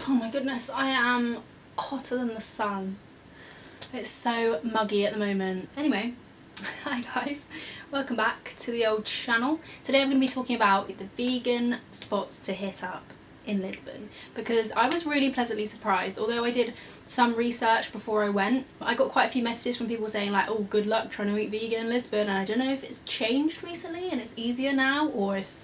Oh my goodness, I am hotter than the sun. It's so muggy at the moment. Anyway, hi guys, welcome back to the old channel. Today I'm going to be talking about the vegan spots to hit up in Lisbon, because I was really pleasantly surprised. Although I did some research before I went, I got quite a few messages from people saying like, oh, good luck trying to eat vegan in Lisbon, and I don't know if it's changed recently and it's easier now or if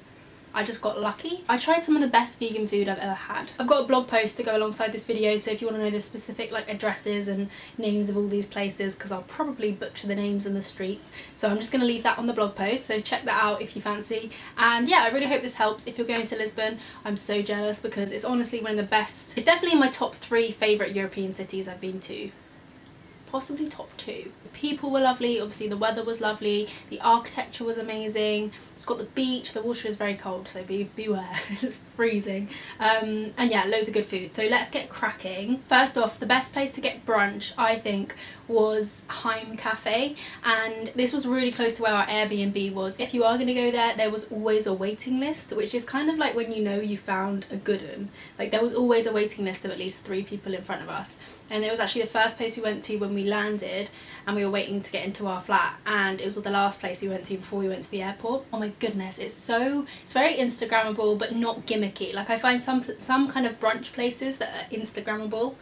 I just got lucky. I tried some of the best vegan food I've ever had. I've got a blog post to go alongside this video, so if you want to know the specific like addresses and names of all these places, because I'll probably butcher the names and the streets, so I'm just going to leave that on the blog post, so check that out if you fancy. And yeah, I really hope this helps if you're going to Lisbon. I'm so jealous because it's honestly one of the best, it's definitely in my top 3 favourite European cities I've been to. Possibly top 2. The people were lovely, obviously the weather was lovely, the architecture was amazing, it's got the beach, the water is very cold, so beware, it's freezing. And yeah, loads of good food. So let's get cracking. First off, the best place to get brunch, I think, was Heim Cafe, and this was really close to where our Airbnb was. If you are going to go there, there was always a waiting list, which is kind of like when you know you found a good one. Like there was always a waiting list of at least 3 people in front of us, and it was actually the first place we went to when we landed and we were waiting to get into our flat, and it was the last place we went to before we went to the airport. Oh my goodness, it's very Instagrammable but not gimmicky. Like I find some kind of brunch places that are Instagrammable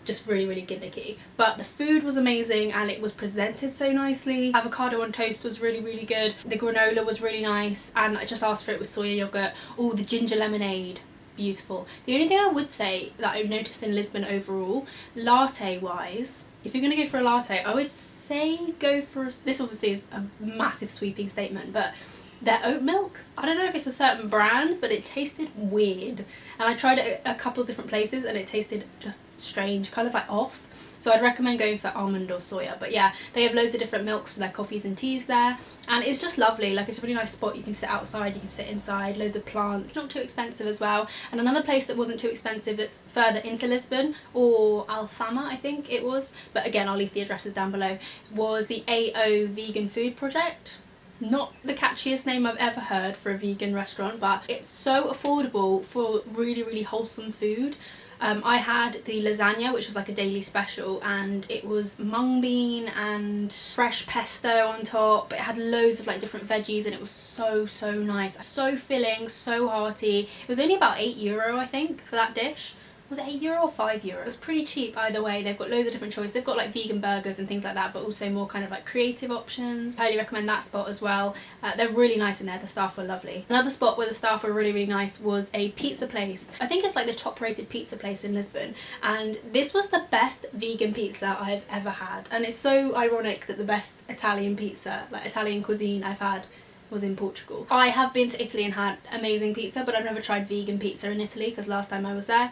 just really gimmicky, but the food was amazing and it was presented so nicely. Avocado on toast was really good, the granola was really nice, and I just asked for it with soya yogurt. Oh, the ginger lemonade, beautiful. The only thing I would say that I've noticed in Lisbon overall, latte wise, if you're gonna go for a latte, I would say go for this obviously is a massive sweeping statement, but their oat milk, I don't know if it's a certain brand, but it tasted weird, and I tried it at a couple different places and it tasted just strange, kind of like off. So I'd recommend going for almond or soya. But yeah, they have loads of different milks for their coffees and teas there, and it's just lovely. Like it's a really nice spot. You can sit outside, you can sit inside, loads of plants. It's not too expensive as well. And another place that wasn't too expensive that's further into Lisbon, or Alfama I think it was, but again I'll leave the addresses down below, was the AO Vegan Food Project. Not the catchiest name I've ever heard for a vegan restaurant, but it's so affordable for really wholesome food. I had the lasagna, which was like a daily special, and it was mung bean and fresh pesto on top. It had loads of like different veggies and it was so nice, so filling, so hearty. It was only about €8 I think for that dish. Was it €8 or €5? It was pretty cheap either way. They've got loads of different choices. They've got like vegan burgers and things like that, but also more kind of like creative options. Highly recommend that spot as well. They're really nice in there. The staff were lovely. Another spot where the staff were really nice was a pizza place. I think it's like the top rated pizza place in Lisbon, and this was the best vegan pizza I've ever had. And it's so ironic that the best Italian pizza, like Italian cuisine I've had, was in Portugal. I have been to Italy and had amazing pizza, but I've never tried vegan pizza in Italy because last time I was there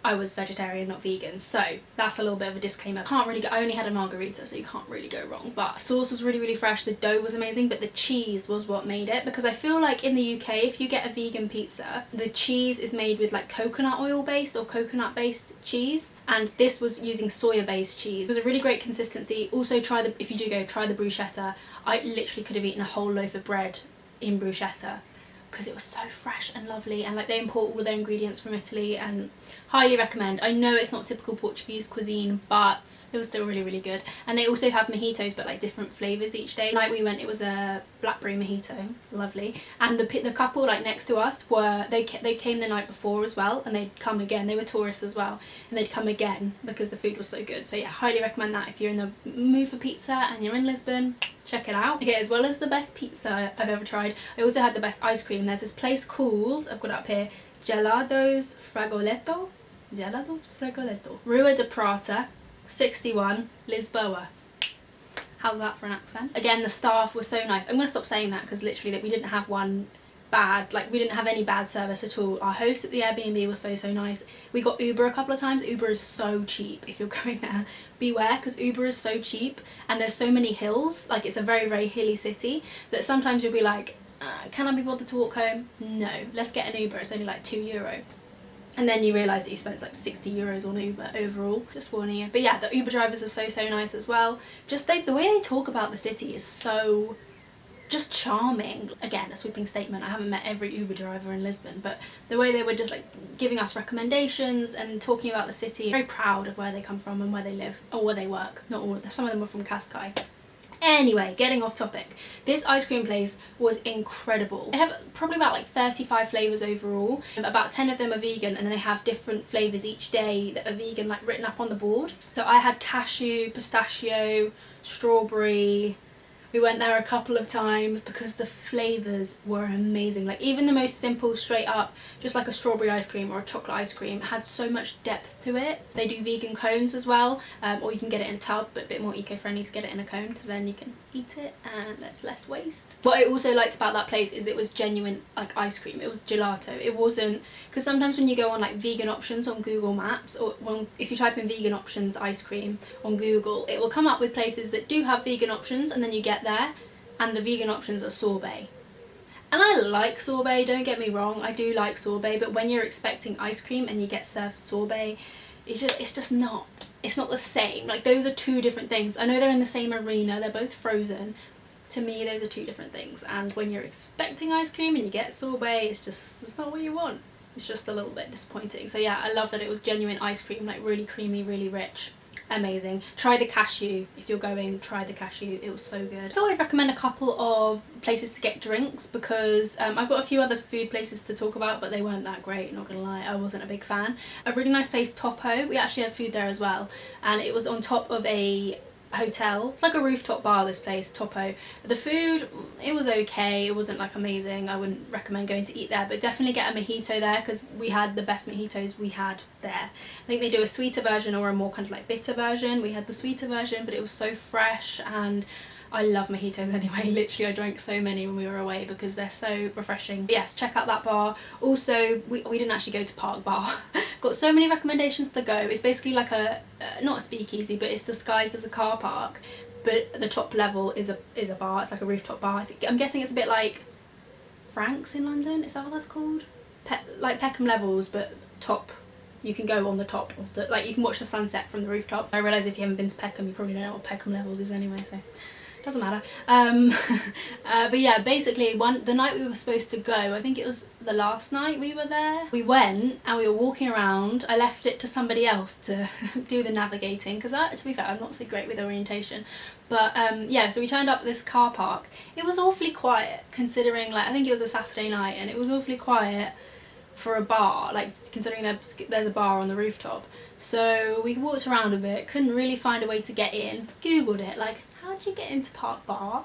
I was vegetarian, not vegan, so that's a little bit of a disclaimer. Can't really go, I only had a margarita, so you can't really go wrong. But sauce was really fresh, the dough was amazing, but the cheese was what made it, because I feel like in the UK, if you get a vegan pizza, the cheese is made with like coconut oil based or coconut based cheese, and this was using soya based cheese. It was a really great consistency. Also if you do go, try the bruschetta. I literally could have eaten a whole loaf of bread in bruschetta, because it was so fresh and lovely, and like they import all their ingredients from Italy, and highly recommend. I know it's not typical Portuguese cuisine, but it was still really good. And they also have mojitos, but like different flavours each day. Like we went, it was a blackberry mojito, lovely, and the couple like next to us were, they came the night before as well, and they'd come again. They were tourists as well, and they'd come again because the food was so good. So yeah, highly recommend that if you're in the mood for pizza and you're in Lisbon. Check it out. Okay, as well as the best pizza I've ever tried, I also had the best ice cream. There's this place called, I've got it up here, Gelados Fragoletto, Rua de Prata, 61, Lisboa. How's that for an accent? Again, the staff were so nice. I'm going to stop saying that because literally we didn't have one bad, like we didn't have any bad service at all. Our host at the Airbnb was so nice. We got Uber a couple of times. Uber is so cheap if you're going there. Beware, because Uber is so cheap and there's so many hills. Like it's a very hilly city that sometimes you'll be like, can I be bothered to walk home? No, let's get an Uber. It's only like €2. And then you realise that you spent like €60 on Uber overall, just warning you. But yeah, the Uber drivers are so nice as well. Just the way they talk about the city is so just charming. Again, a sweeping statement, I haven't met every Uber driver in Lisbon, but the way they were just like giving us recommendations and talking about the city, very proud of where they come from and where they live, or where they work. Not all, some of them were from Cascais. Anyway, getting off topic, this ice cream place was incredible. They have probably about like 35 flavours overall. About 10 of them are vegan, and then they have different flavours each day that are vegan, like written up on the board. So I had cashew, pistachio, strawberry. We went there a couple of times because the flavours were amazing. Like even the most simple, straight up, just like a strawberry ice cream or a chocolate ice cream, had so much depth to it. They do vegan cones as well, or you can get it in a tub, but a bit more eco-friendly to get it in a cone because then you can eat it and there's less waste. What I also liked about that place is it was genuine like ice cream. It was gelato. It wasn't, because sometimes when you go on like vegan options on Google Maps, or if you type in vegan options ice cream on Google, it will come up with places that do have vegan options, and then you get there and the vegan options are sorbet. And I like sorbet, don't get me wrong, I do like sorbet, but when you're expecting ice cream and you get served sorbet, it's just not, it's not the same. Like those are two different things. I know they're in the same arena, they're both frozen. To me, those are two different things, and when you're expecting ice cream and you get sorbet, it's not what you want. It's just a little bit disappointing. So yeah, I love that it was genuine ice cream, like really creamy, really rich. Amazing. Try the cashew if you're going, try the cashew, it was so good. I thought I'd recommend a couple of places to get drinks because I've got a few other food places to talk about, but they weren't that great, not gonna lie. I wasn't a big fan. A really nice place, Topo, we actually had food there as well, and it was on top of a hotel. It's like a rooftop bar, this place, Topo. The food, it was okay, it wasn't like amazing. I wouldn't recommend going to eat there, but definitely get a mojito there because we had the best mojitos we had there. I think they do a sweeter version or a more kind of like bitter version. We had the sweeter version, but it was so fresh, and I love mojitos anyway. Literally I drank so many when we were away because they're so refreshing. But yes, check out that bar. Also, we didn't actually go to Park Bar. Got so many recommendations to go. It's basically like a not a speakeasy, but it's disguised as a car park, but the top level is a bar. It's like a rooftop bar. I'm guessing it's a bit like Frank's in London, is that what that's called? Like Peckham Levels, but top. You can go on the top of the, like you can watch the sunset from the rooftop. I realise if you haven't been to Peckham, you probably don't know what Peckham Levels is anyway, so doesn't matter. But yeah, basically the night we were supposed to go, I think it was the last night we were there, we went and we were walking around. I left it to somebody else to do the navigating because to be fair, I'm not so great with orientation. But yeah, so we turned up at this car park. It was awfully quiet considering, like, I think it was a Saturday night, and it was awfully quiet for a bar, like considering there's a bar on the rooftop. So we walked around a bit, couldn't really find a way to get in. Googled it, like, how did you get into Park Bar?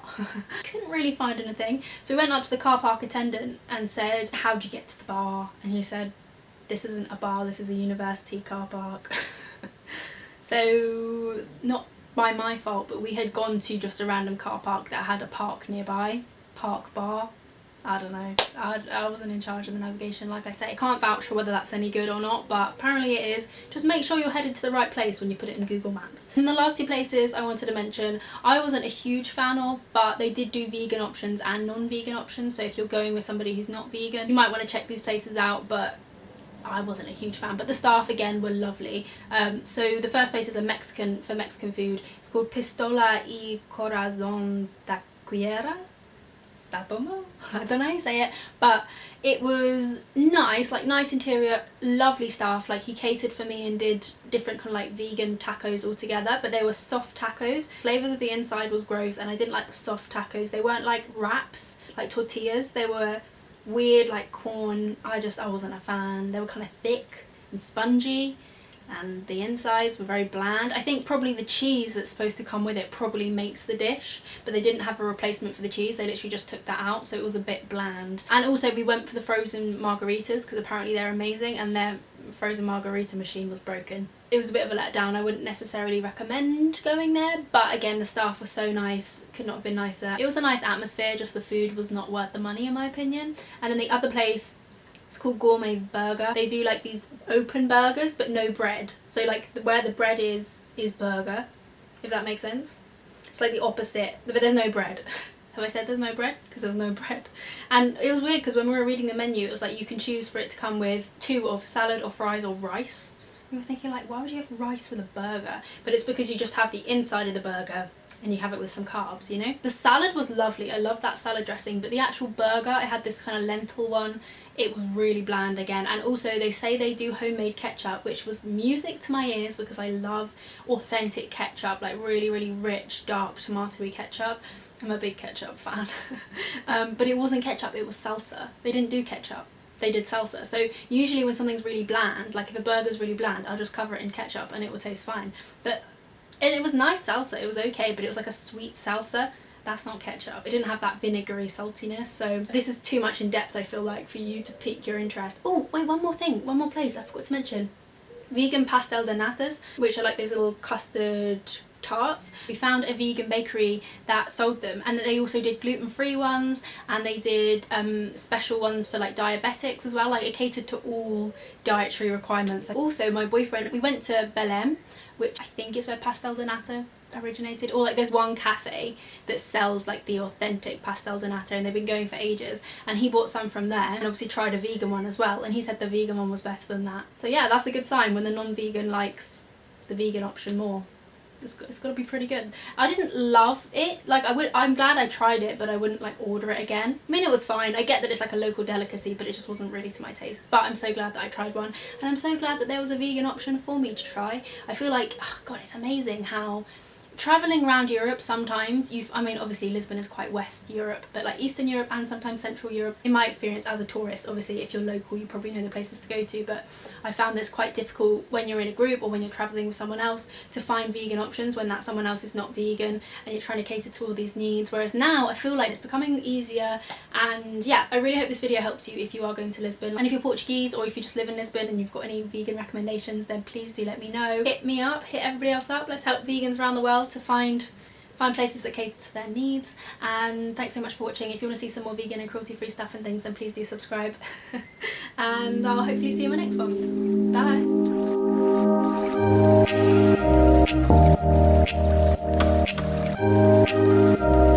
Couldn't really find anything. So we went up to the car park attendant and said, how'd you get to the bar? And he said, this isn't a bar, this is a university car park. So not by my fault, but we had gone to just a random car park that had a park nearby. Park Bar. I don't know, I wasn't in charge of the navigation, like I say. I can't vouch for whether that's any good or not, but apparently it is. Just make sure you're headed to the right place when you put it in Google Maps. And the last two places I wanted to mention, I wasn't a huge fan of, but they did do vegan options and non-vegan options, so if you're going with somebody who's not vegan, you might want to check these places out, but I wasn't a huge fan. But the staff again were lovely. So the first place is a Mexican, for Mexican food. It's called Pistola y Corazon de Cuera. I don't know how you say it, but it was nice, like nice interior, lovely staff. Like he catered for me and did different kind of like vegan tacos all together, but they were soft tacos. Flavors of the inside was gross, and I didn't like the soft tacos. They weren't like wraps, like tortillas. They were weird, like corn. I wasn't a fan. They were kind of thick and spongy, and the insides were very bland. I think probably the cheese that's supposed to come with it probably makes the dish, but they didn't have a replacement for the cheese. They literally just took that out, so it was a bit bland. And also we went for the frozen margaritas because apparently they're amazing, and their frozen margarita machine was broken. It was a bit of a letdown. I wouldn't necessarily recommend going there, but again, the staff were so nice, could not have been nicer. It was a nice atmosphere, just the food was not worth the money in my opinion. And then the other place, it's called Gourmet Burger. They do like these open burgers but no bread. So like where the bread is burger, if that makes sense. It's like the opposite, but there's no bread. Have I said there's no bread? Because there's no bread. And it was weird because when we were reading the menu, it was like you can choose for it to come with 2 of salad or fries or rice. We were thinking like, why would you have rice with a burger? But it's because you just have the inside of the burger and you have it with some carbs, you know. The salad was lovely, I love that salad dressing, but the actual burger, I had this kind of lentil one, it was really bland again. And also they say they do homemade ketchup, which was music to my ears because I love authentic ketchup, like really, really rich, dark tomatoey ketchup. I'm a big ketchup fan. But it wasn't ketchup, it was salsa. They didn't do ketchup, they did salsa. So usually when something's really bland, like if a burger's really bland, I'll just cover it in ketchup and it will taste fine. But and it was nice salsa, it was okay, but it was like a sweet salsa. That's not ketchup. It didn't have that vinegary saltiness, so this is too much in depth, I feel like, for you to pique your interest. Oh, wait, one more thing, one more place I forgot to mention. Vegan Pastel de Nathas, which are like those little custard tarts. We found a vegan bakery that sold them, and they also did gluten-free ones, and they did special ones for like diabetics as well. Like it catered to all dietary requirements. Also my boyfriend, we went to Belém, which I think is where Pastel de Nata originated, or like there's one cafe that sells like the authentic pastel de nata, and they've been going for ages, and he bought some from there and obviously tried a vegan one as well, and he said the vegan one was better than that. So yeah, that's a good sign when the non-vegan likes the vegan option more. It's got to be pretty good. I didn't love it, like I'm glad I tried it, but I wouldn't like order it again. I mean, it was fine, I get that it's like a local delicacy, but it just wasn't really to my taste. But I'm so glad that I tried one, and I'm so glad that there was a vegan option for me to try. I feel like, oh god, it's amazing how travelling around Europe sometimes, I mean obviously Lisbon is quite West Europe, but like Eastern Europe and sometimes Central Europe, in my experience as a tourist, obviously if you're local you probably know the places to go to, but I found this quite difficult when you're in a group or when you're travelling with someone else to find vegan options when that someone else is not vegan and you're trying to cater to all these needs. Whereas now I feel like it's becoming easier, and yeah, I really hope this video helps you if you are going to Lisbon. And if you're Portuguese or if you just live in Lisbon and you've got any vegan recommendations, then please do let me know. Hit me up, hit everybody else up, let's help vegans around the world to find places that cater to their needs. And thanks so much for watching. If you want to see some more vegan and cruelty free stuff and things, then please do subscribe. And I'll hopefully see you in my next one. Bye.